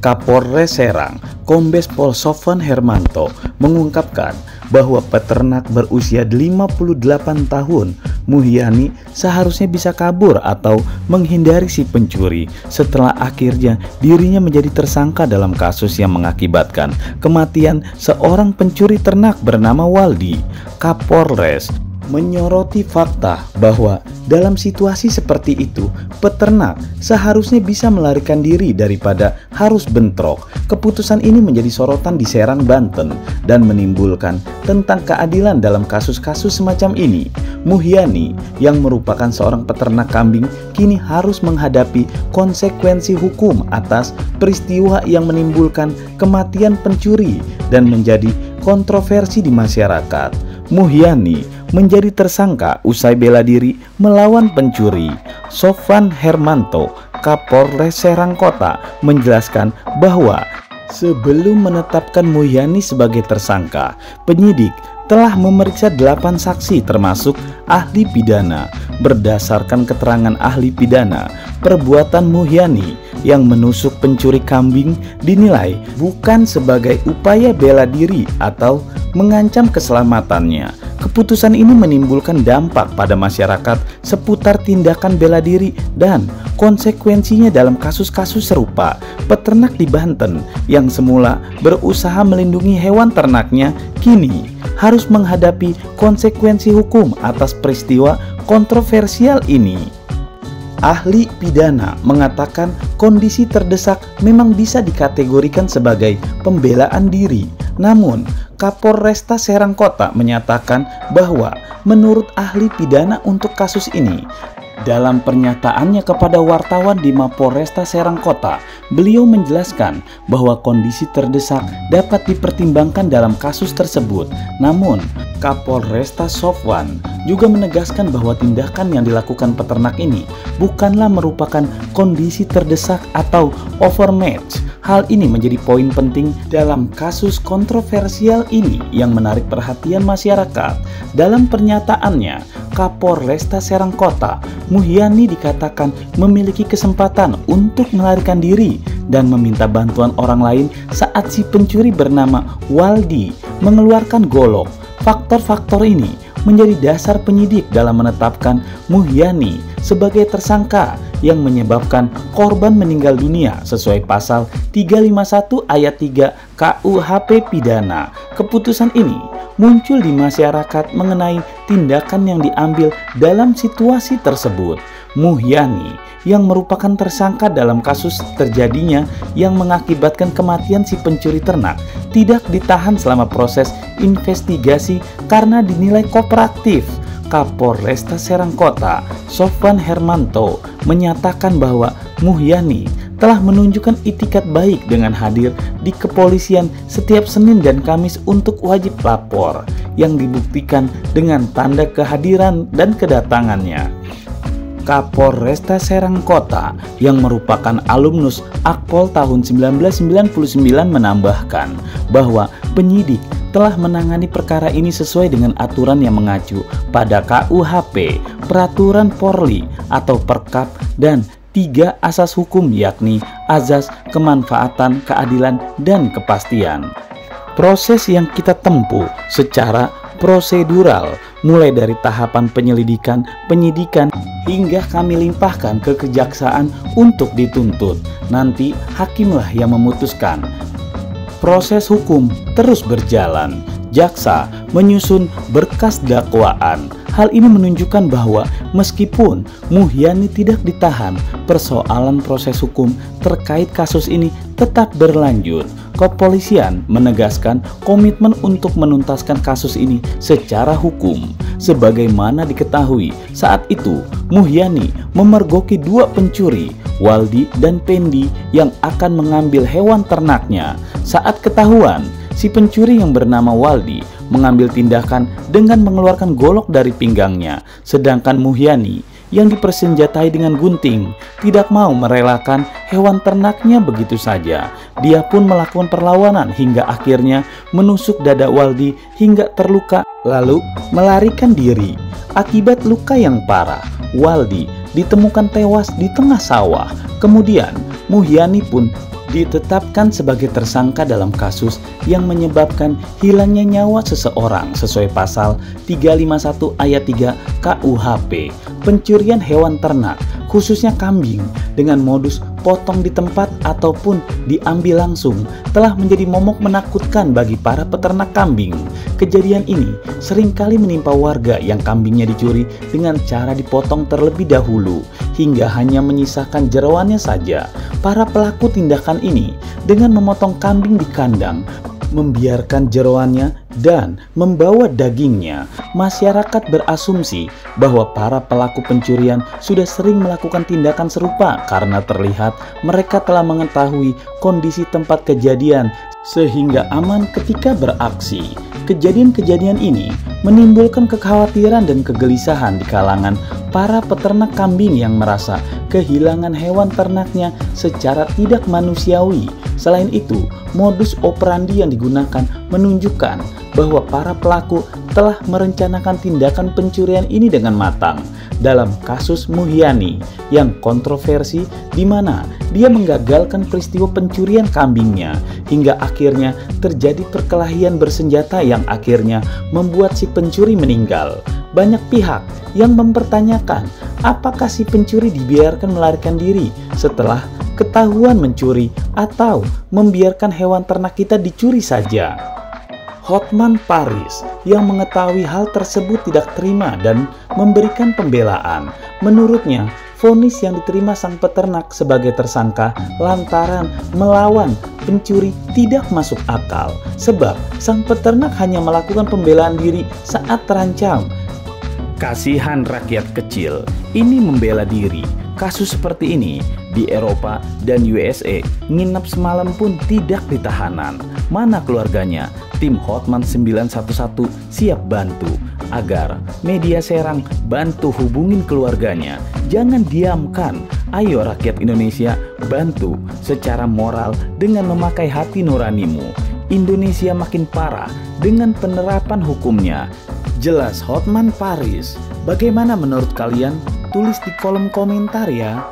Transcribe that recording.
Kapolres Serang, Kombes Pol Sofwan Hermanto mengungkapkan bahwa peternak berusia 58 tahun, Muhyani, seharusnya bisa kabur atau menghindari si pencuri setelah akhirnya dirinya menjadi tersangka dalam kasus yang mengakibatkan kematian seorang pencuri ternak bernama Waldi. Kapolres menyoroti fakta bahwa dalam situasi seperti itu, peternak seharusnya bisa melarikan diri daripada harus bentrok. Keputusan ini menjadi sorotan di Serang, Banten dan menimbulkan tentang keadilan dalam kasus-kasus semacam ini. Muhyani yang merupakan seorang peternak kambing kini harus menghadapi konsekuensi hukum atas peristiwa yang menimbulkan kematian pencuri dan menjadi kontroversi di masyarakat. Muhyani menjadi tersangka usai bela diri melawan pencuri. Sofwan Hermanto, Kapolres Serang Kota, menjelaskan bahwa sebelum menetapkan Muhyani sebagai tersangka, penyidik telah memeriksa 8 saksi termasuk ahli pidana. Berdasarkan keterangan ahli pidana, perbuatan Muhyani yang menusuk pencuri kambing dinilai bukan sebagai upaya bela diri atau mengancam keselamatannya. Keputusan ini menimbulkan dampak pada masyarakat seputar tindakan bela diri dan konsekuensinya dalam kasus-kasus serupa. Peternak di Banten yang semula berusaha melindungi hewan ternaknya kini harus menghadapi konsekuensi hukum atas peristiwa kontroversial ini. Ahli pidana mengatakan kondisi terdesak memang bisa dikategorikan sebagai pembelaan diri. Namun, Kapolresta Serang Kota menyatakan bahwa menurut ahli pidana untuk kasus ini, dalam pernyataannya kepada wartawan di Mapolresta Serang Kota, beliau menjelaskan bahwa kondisi terdesak dapat dipertimbangkan dalam kasus tersebut. Namun, Kapolresta Sofwan juga menegaskan bahwa tindakan yang dilakukan peternak ini bukanlah merupakan kondisi terdesak atau overmatch. Hal ini menjadi poin penting dalam kasus kontroversial ini yang menarik perhatian masyarakat. Dalam pernyataannya, Kapolresta Serang Kota, Muhyani dikatakan memiliki kesempatan untuk melarikan diri dan meminta bantuan orang lain saat si pencuri bernama Waldi mengeluarkan golok. Faktor-faktor ini menjadi dasar penyidik dalam menetapkan Muhyani sebagai tersangka yang menyebabkan korban meninggal dunia sesuai pasal 351 ayat 3 KUHP pidana. Keputusan ini muncul di masyarakat mengenai tindakan yang diambil dalam situasi tersebut. Muhyani yang merupakan tersangka dalam kasus terjadinya yang mengakibatkan kematian si pencuri ternak tidak ditahan selama proses investigasi karena dinilai kooperatif. Kapolresta Serang Kota, Sofwan Hermanto, menyatakan bahwa Muhyani telah menunjukkan itikat baik dengan hadir di kepolisian setiap Senin dan Kamis untuk wajib lapor yang dibuktikan dengan tanda kehadiran dan kedatangannya. Kapolresta Serang Kota yang merupakan alumnus Akpol tahun 1999 menambahkan bahwa penyidik telah menangani perkara ini sesuai dengan aturan yang mengacu pada KUHP, Peraturan Polri atau Perkap, dan 3 asas hukum yakni azas kemanfaatan, keadilan, dan kepastian. Proses yang kita tempuh secara prosedural mulai dari tahapan penyelidikan, penyidikan, hingga kami limpahkan ke kejaksaan untuk dituntut. Nanti hakimlah yang memutuskan. Proses hukum terus berjalan. Jaksa menyusun berkas dakwaan. Hal ini menunjukkan bahwa meskipun Muhyani tidak ditahan, persoalan proses hukum terkait kasus ini tetap berlanjut. Kepolisian menegaskan komitmen untuk menuntaskan kasus ini secara hukum. Sebagaimana diketahui, saat itu Muhyani memergoki 2 pencuri, Waldi dan Pendi, yang akan mengambil hewan ternaknya. Saat ketahuan, si pencuri yang bernama Waldi mengambil tindakan dengan mengeluarkan golok dari pinggangnya, sedangkan Muhyani yang dipersenjatai dengan gunting tidak mau merelakan hewan ternaknya begitu saja. Dia pun melakukan perlawanan hingga akhirnya menusuk dada Waldi hingga terluka lalu melarikan diri. Akibat luka yang parah, Waldi ditemukan tewas di tengah sawah. Kemudian Muhyani pun ditetapkan sebagai tersangka dalam kasus yang menyebabkan hilangnya nyawa seseorang sesuai pasal 351 ayat 3 KUHP, pencurian hewan ternak, khususnya kambing, dengan modus potong di tempat ataupun diambil langsung, telah menjadi momok menakutkan bagi para peternak kambing. Kejadian ini seringkali menimpa warga yang kambingnya dicuri dengan cara dipotong terlebih dahulu, hingga hanya menyisakan jeroannya saja. Para pelaku tindakan ini dengan memotong kambing di kandang, membiarkan jeroannya dan membawa dagingnya, masyarakat berasumsi bahwa para pelaku pencurian sudah sering melakukan tindakan serupa karena terlihat mereka telah mengetahui kondisi tempat kejadian sehingga aman ketika beraksi. Kejadian-kejadian ini menimbulkan kekhawatiran dan kegelisahan di kalangan para peternak kambing yang merasa kehilangan hewan ternaknya secara tidak manusiawi. Selain itu, modus operandi yang digunakan menunjukkan bahwa para pelaku telah merencanakan tindakan pencurian ini dengan matang. Dalam kasus Muhyani yang kontroversi, di mana dia menggagalkan peristiwa pencurian kambingnya hingga akhirnya terjadi perkelahian bersenjata yang akhirnya membuat si pencuri meninggal. Banyak pihak yang mempertanyakan apakah si pencuri dibiarkan melarikan diri setelah ketahuan mencuri atau membiarkan hewan ternak kita dicuri saja. Hotman Paris yang mengetahui hal tersebut tidak terima dan memberikan pembelaan. Menurutnya, vonis yang diterima sang peternak sebagai tersangka lantaran melawan pencuri tidak masuk akal, sebab sang peternak hanya melakukan pembelaan diri saat terancam. Kasihan rakyat kecil, ini membela diri. Kasus seperti ini di Eropa dan USA, nginap semalam pun tidak ditahanan. Mana keluarganya? Tim Hotman 911 siap bantu agar media Serang bantu hubungin keluarganya. Jangan diamkan. Ayo rakyat Indonesia, bantu secara moral dengan memakai hati nuranimu. Indonesia makin parah dengan penerapan hukumnya. Jelas Hotman Paris. Bagaimana menurut kalian? Tulis di kolom komentar ya.